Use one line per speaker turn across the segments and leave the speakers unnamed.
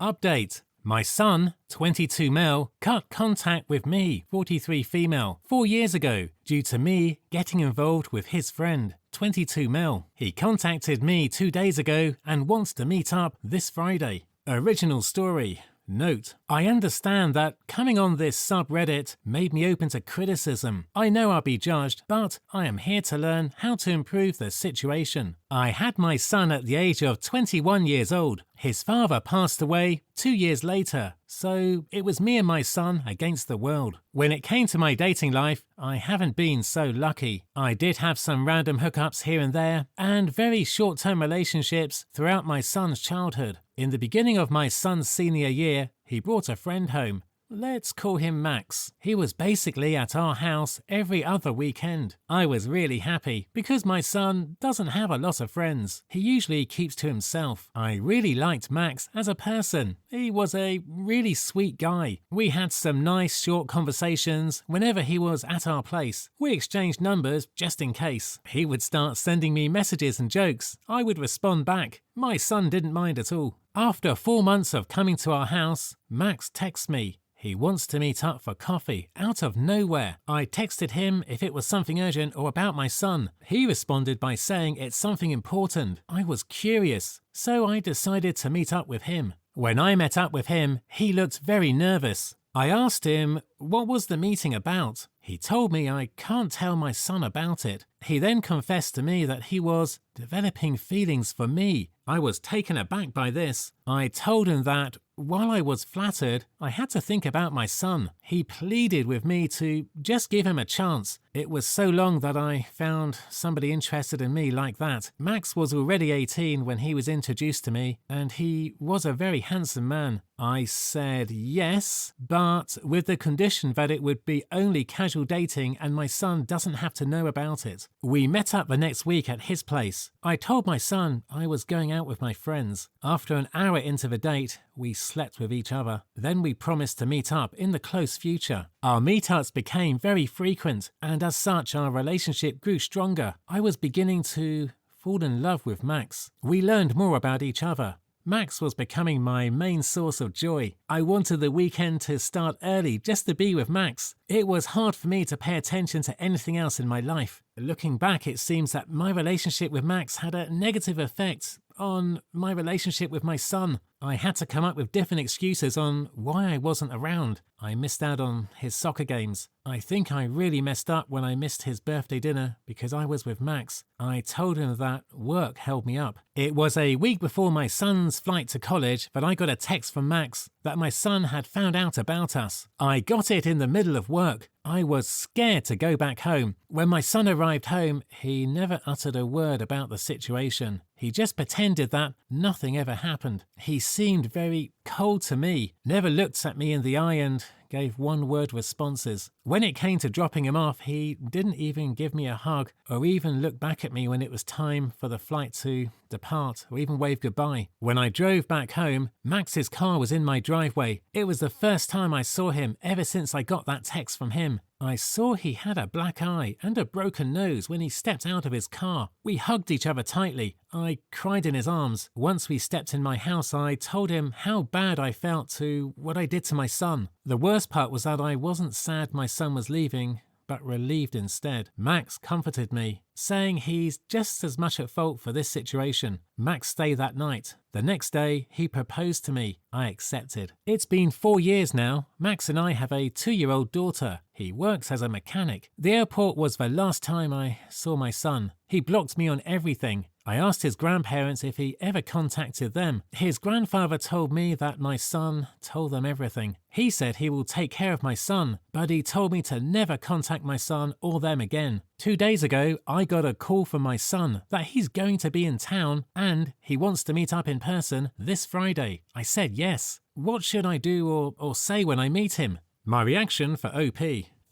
Update. My son, 22 male, cut contact with me, 43 female, 4 years ago due to me getting involved with his friend, 22 male. He contacted me 2 days ago and wants to meet up this Friday. Original story. Note, I understand that coming on this subreddit made me open to criticism. I know I'll be judged, but I am here to learn how to improve the situation. I had my son at the age of 21 years old. His father passed away 2 years later, so it was me and my son against the world. When it came to my dating life, I haven't been so lucky. I did have some random hookups here and there, and very short-term relationships throughout my son's childhood. In the beginning of my son's senior year, he brought a friend home. Let's call him Max. He was basically at our house every other weekend. I was really happy because my son doesn't have a lot of friends. He usually keeps to himself. I really liked Max as a person. He was a really sweet guy. We had some nice short conversations whenever he was at our place. We exchanged numbers just in case. He would start sending me messages and jokes. I would respond back. My son didn't mind at all. After 4 months of coming to our house, Max texts me. He wants to meet up for coffee out of nowhere. I texted him if it was something urgent or about my son. He responded by saying it's something important. I was curious, so I decided to meet up with him. When I met up with him, he looked very nervous. I asked him, what was the meeting about? He told me I can't tell my son about it. He then confessed to me that he was developing feelings for me. I was taken aback by this. I told him that while I was flattered, I had to think about my son. He pleaded with me to just give him a chance. It was so long that I found somebody interested in me like that. Max was already 18 when he was introduced to me, and he was a very handsome man. I said yes, but with the condition that it would be only casual dating and my son doesn't have to know about it. We met up the next week at his place. I told my son I was going out with my friends. After an hour into the date, we slept with each other. Then we promised to meet up in the close future. Our meetups became very frequent, and as such our relationship grew stronger. I was beginning to fall in love with Max. We learned more about each other. Max was becoming my main source of joy. I wanted the weekend to start early just to be with Max. It was hard for me to pay attention to anything else in my life. Looking back, it seems that my relationship with Max had a negative effect on my relationship with my son. I had to come up with different excuses on why I wasn't around. I missed out on his soccer games. I think I really messed up when I missed his birthday dinner because I was with Max. I told him that work held me up. It was a week before my son's flight to college that I got a text from Max that my son had found out about us. I got it in the middle of work. I was scared to go back home. When my son arrived home, he never uttered a word about the situation. He just pretended that nothing ever happened. He seemed very cold to me, never looked at me in the eye and gave one-word responses. When it came to dropping him off, he didn't even give me a hug or even look back at me when it was time for the flight to depart or even wave goodbye. When I drove back home, Max's car was in my driveway. It was the first time I saw him ever since I got that text from him. I saw he had a black eye and a broken nose when he stepped out of his car. We hugged each other tightly. I cried in his arms. Once we stepped in my house, I told him how bad I felt to what I did to my son. The worst part was that I wasn't sad my son was leaving, but relieved instead. Max comforted me, saying he's just as much at fault for this situation. Max stayed that night. The next day, he proposed to me. I accepted. It's been 4 years now. Max and I have a 2-year-old daughter. He works as a mechanic. The airport was the last time I saw my son. He blocked me on everything. I asked his grandparents if he ever contacted them. His grandfather told me that my son told them everything. He said he will take care of my son, but he told me to never contact my son or them again. 2 days ago, I got a call from my son that he's going to be in town and he wants to meet up in person this Friday. I said yes. What should I do or say when I meet him? My reaction for OP.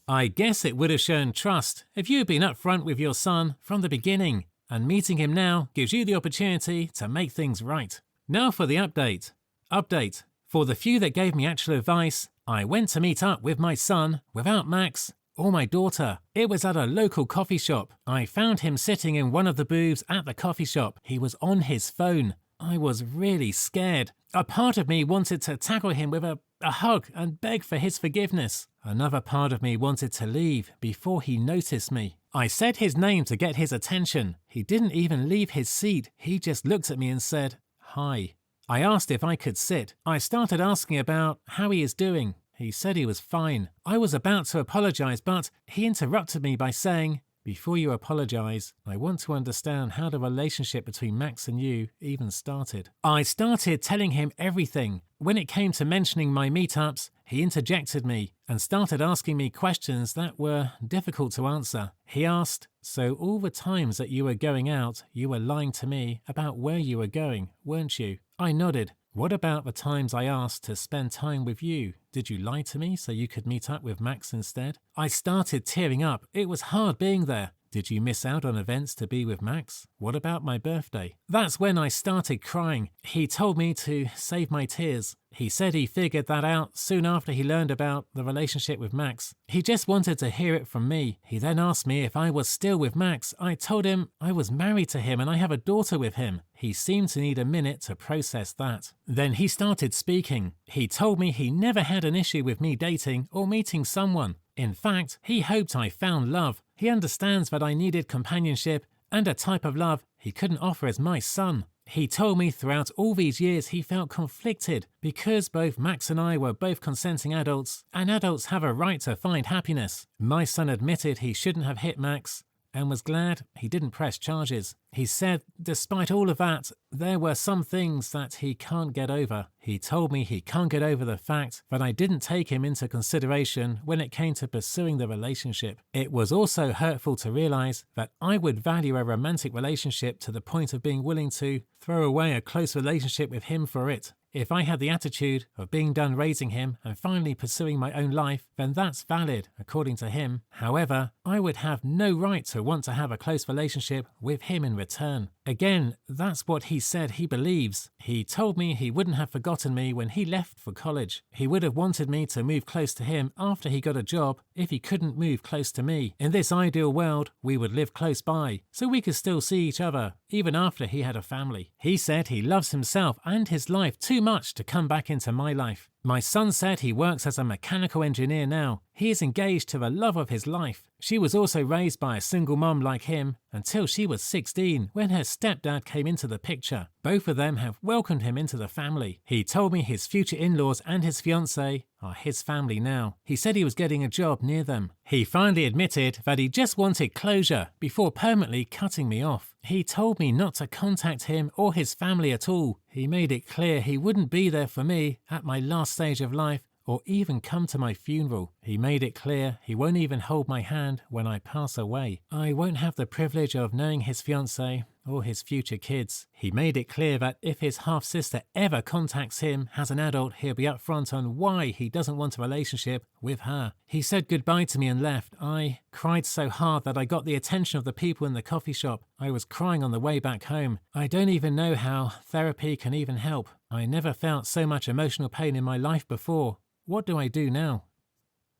I guess it would have shown trust if you had been upfront with your son from the beginning, and meeting him now gives you the opportunity to make things right. Now for the update. Update. For the few that gave me actual advice, I went to meet up with my son without Max or my daughter. It was at a local coffee shop. I found him sitting in one of the booths at the coffee shop. He was on his phone. I was really scared. A part of me wanted to tackle him with a hug and beg for his forgiveness. Another part of me wanted to leave before he noticed me. I said his name to get his attention. He didn't even leave his seat. He just looked at me and said, "Hi." I asked if I could sit. I started asking about how he is doing. He said he was fine. I was about to apologize, but he interrupted me by saying, "Before you apologize, I want to understand how the relationship between Max and you even started." I started telling him everything. When it came to mentioning my meetups, he interjected me and started asking me questions that were difficult to answer. He asked, "So all the times that you were going out, you were lying to me about where you were going, weren't you?" I nodded. "What about the times I asked to spend time with you? Did you lie to me so you could meet up with Max instead?" I started tearing up. It was hard being there. "Did you miss out on events to be with Max? What about my birthday?" That's when I started crying. He told me to save my tears. He said he figured that out soon after he learned about the relationship with Max. He just wanted to hear it from me. He then asked me if I was still with Max. I told him I was married to him and I have a daughter with him. He seemed to need a minute to process that. Then he started speaking. He told me he never had an issue with me dating or meeting someone. In fact, he hoped I found love. He understands that I needed companionship and a type of love he couldn't offer as my son. He told me throughout all these years he felt conflicted because both Max and I were both consenting adults, and adults have a right to find happiness. My son admitted he shouldn't have hit Max and was glad he didn't press charges. He said, despite all of that, there were some things that he can't get over. He told me he can't get over the fact that I didn't take him into consideration when it came to pursuing the relationship. It was also hurtful to realize that I would value a romantic relationship to the point of being willing to throw away a close relationship with him for it. If I had the attitude of being done raising him and finally pursuing my own life, then that's valid, according to him. However, I would have no right to want to have a close relationship with him in return. Again, that's what he said he believes. He told me he wouldn't have forgotten me when he left for college. He would have wanted me to move close to him after he got a job if he couldn't move close to me. In this ideal world, we would live close by, so we could still see each other, even after he had a family. He said he loves himself and his life too much to come back into my life. My son said he works as a mechanical engineer now. He is engaged to the love of his life. She was also raised by a single mom like him until she was 16 when her stepdad came into the picture. Both of them have welcomed him into the family. He told me his future in-laws and his fiancée are his family now. He said he was getting a job near them. He finally admitted that he just wanted closure before permanently cutting me off. He told me not to contact him or his family at all. He made it clear he wouldn't be there for me at my last stage of life or even come to my funeral. He made it clear he won't even hold my hand when I pass away. I won't have the privilege of knowing his fiancée or his future kids. He made it clear that if his half-sister ever contacts him as an adult, he'll be upfront on why he doesn't want a relationship with her. He said goodbye to me and left. I cried so hard that I got the attention of the people in the coffee shop. I was crying on the way back home. I don't even know how therapy can even help. I never felt so much emotional pain in my life before. What do I do now?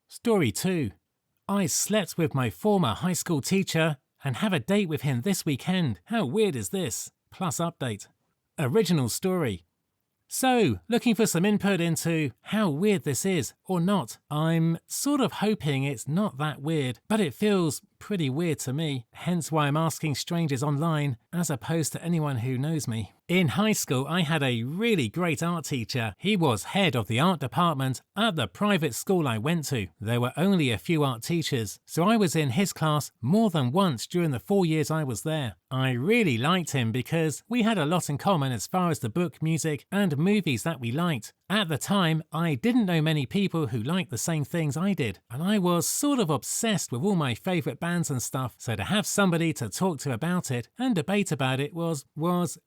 Story 2. I slept with my former high school teacher and have a date with him this weekend. How weird is this? Plus update. Original story. So, looking for some input into how weird this is or not. I'm sort of hoping it's not that weird, but it feels pretty weird to me, hence why I'm asking strangers online as opposed to anyone who knows me. In high school, I had a really great art teacher. He was head of the art department at the private school I went to. There were only a few art teachers, so I was in his class more than once during the 4 years I was there. I really liked him because we had a lot in common as far as the book, music, and movies that we liked. At the time, I didn't know many people who liked the same things I did, and I was sort of obsessed with all my favourite bands and stuff, so to have somebody to talk to about it and debate about it was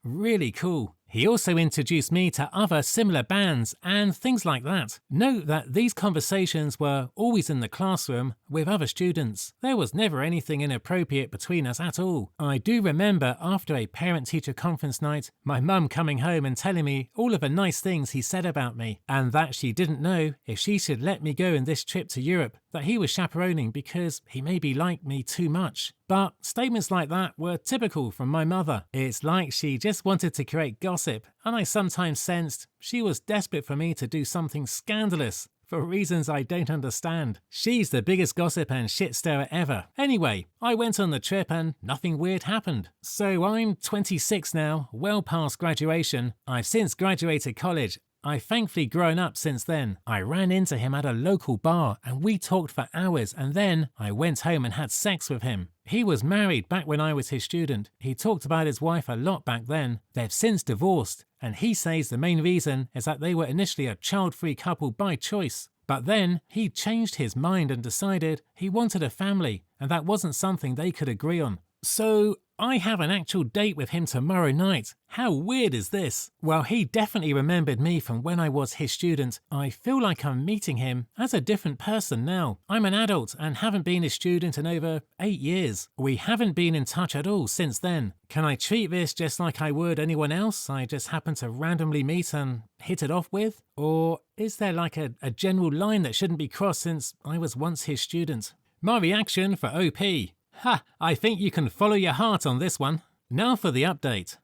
really cool. He also introduced me to other similar bands and things like that. Note that these conversations were always in the classroom with other students. There was never anything inappropriate between us at all. I do remember after a parent-teacher conference night, my mum coming home and telling me all of the nice things he said about me, and that she didn't know if she should let me go in this trip to Europe that he was chaperoning because he maybe liked me too much. But statements like that were typical from my mother. It's like she just wanted to create gossip, and I sometimes sensed she was desperate for me to do something scandalous. For reasons I don't understand. She's the biggest gossip and shit stirrer ever. Anyway, I went on the trip and nothing weird happened. So I'm 26 now, well past graduation. I've since graduated college. I've thankfully grown up since then. I ran into him at a local bar and we talked for hours, and then I went home and had sex with him. He was married back when I was his student. He talked about his wife a lot back then. They've since divorced, and he says the main reason is that they were initially a child-free couple by choice. But then he changed his mind and decided he wanted a family, and that wasn't something they could agree on. So I have an actual date with him tomorrow night. How weird is this? Well, he definitely remembered me from when I was his student. I feel like I'm meeting him as a different person now. I'm an adult and haven't been a student in over 8 years. We haven't been in touch at all since then. Can I treat this just like I would anyone else I just happen to randomly meet and hit it off with? Or is there like a general line that shouldn't be crossed since I was once his student? My reaction for OP. Ha! I think you can follow your heart on this one. Now for the update.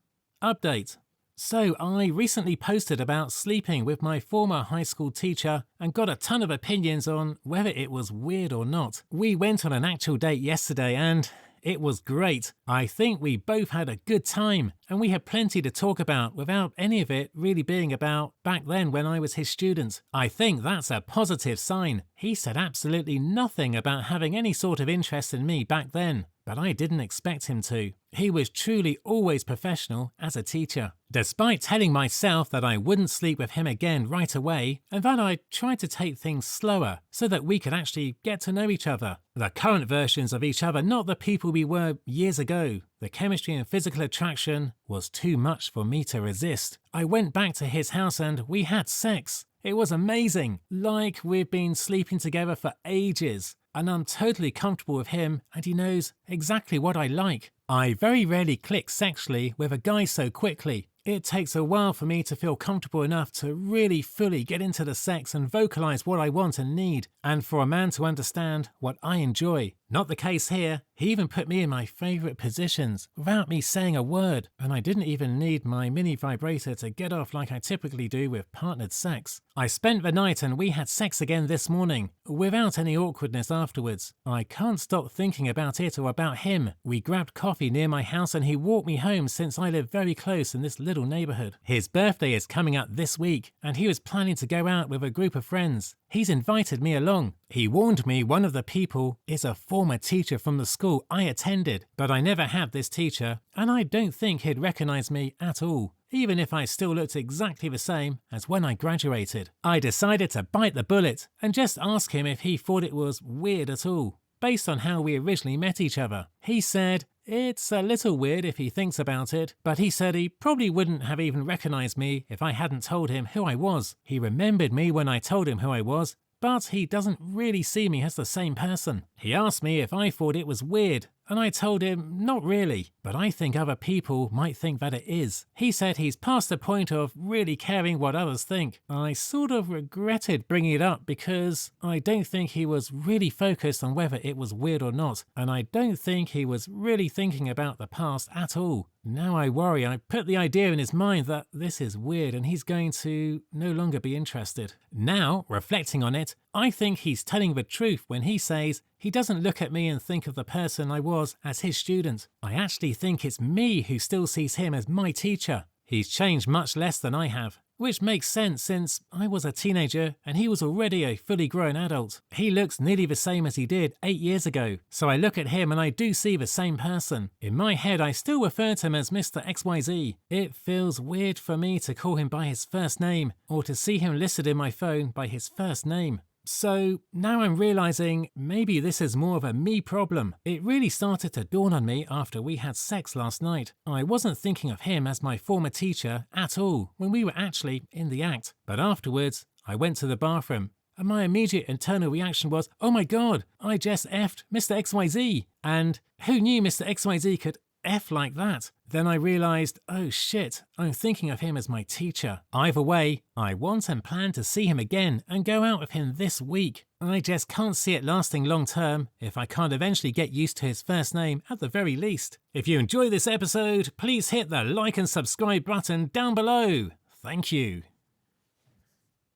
So I recently posted about sleeping with my former high school teacher and got a ton of opinions on whether it was weird or not. We went on an actual date yesterday and it was great. I think we both had a good time and we had plenty to talk about without any of it really being about back then when I was his student. I think that's a positive sign. He said absolutely nothing about having any sort of interest in me back then, but I didn't expect him to. He was truly always professional as a teacher. Despite telling myself that I wouldn't sleep with him again right away and that I tried to take things slower so that we could actually get to know each other. The current versions of each other, not the people we were years ago. The chemistry and physical attraction was too much for me to resist. I went back to his house and we had sex. It was amazing. Like we've been sleeping together for ages. And I'm totally comfortable with him and he knows exactly what I like. I very rarely click sexually with a guy so quickly. It takes a while for me to feel comfortable enough to really fully get into the sex and vocalize what I want and need, and for a man to understand what I enjoy. Not the case here. He even put me in my favorite positions without me saying a word, and I didn't even need my mini vibrator to get off like I typically do with partnered sex. I spent the night and we had sex again this morning, without any awkwardness afterwards. I can't stop thinking about it or about him. We grabbed coffee near my house and he walked me home since I live very close in this little neighborhood. His birthday is coming up this week and he was planning to go out with a group of friends. He's invited me along. He warned me one of the people is a former teacher from the school I attended, but I never had this teacher and I don't think he'd recognize me at all, even if I still looked exactly the same as when I graduated. I decided to bite the bullet and just ask him if he thought it was weird at all, based on how we originally met each other. He said it's a little weird if he thinks about it, but he said he probably wouldn't have even recognized me if I hadn't told him who I was. He remembered me when I told him who I was, but he doesn't really see me as the same person. He asked me if I thought it was weird, and I told him not really, but I think other people might think that it is. He said he's past the point of really caring what others think. I sort of regretted bringing it up because I don't think he was really focused on whether it was weird or not, and I don't think he was really thinking about the past at all. Now I worry I put the idea in his mind that this is weird and he's going to no longer be interested. Now, reflecting on it, I think he's telling the truth when he says he doesn't look at me and think of the person I was as his student. I actually think it's me who still sees him as my teacher. He's changed much less than I have, which makes sense since I was a teenager and he was already a fully grown adult. He looks nearly the same as he did 8 years ago, so I look at him and I do see the same person. In my head, I still refer to him as Mr. XYZ. It feels weird for me to call him by his first name or to see him listed in my phone by his first name. So now I'm realizing maybe this is more of a me problem. It really started to dawn on me after we had sex last night. I wasn't thinking of him as my former teacher at all when we were actually in the act. But afterwards, I went to the bathroom and my immediate internal reaction was, oh my God, I just effed Mr. XYZ. And who knew Mr. XYZ could F like that? Then I realized, oh shit, I'm thinking of him as my teacher. Either way, I want and plan to see him again and go out with him this week. I just can't see it lasting long term if I can't eventually get used to his first name at the very least. If you enjoy this episode, please hit the like and subscribe button down below. Thank you.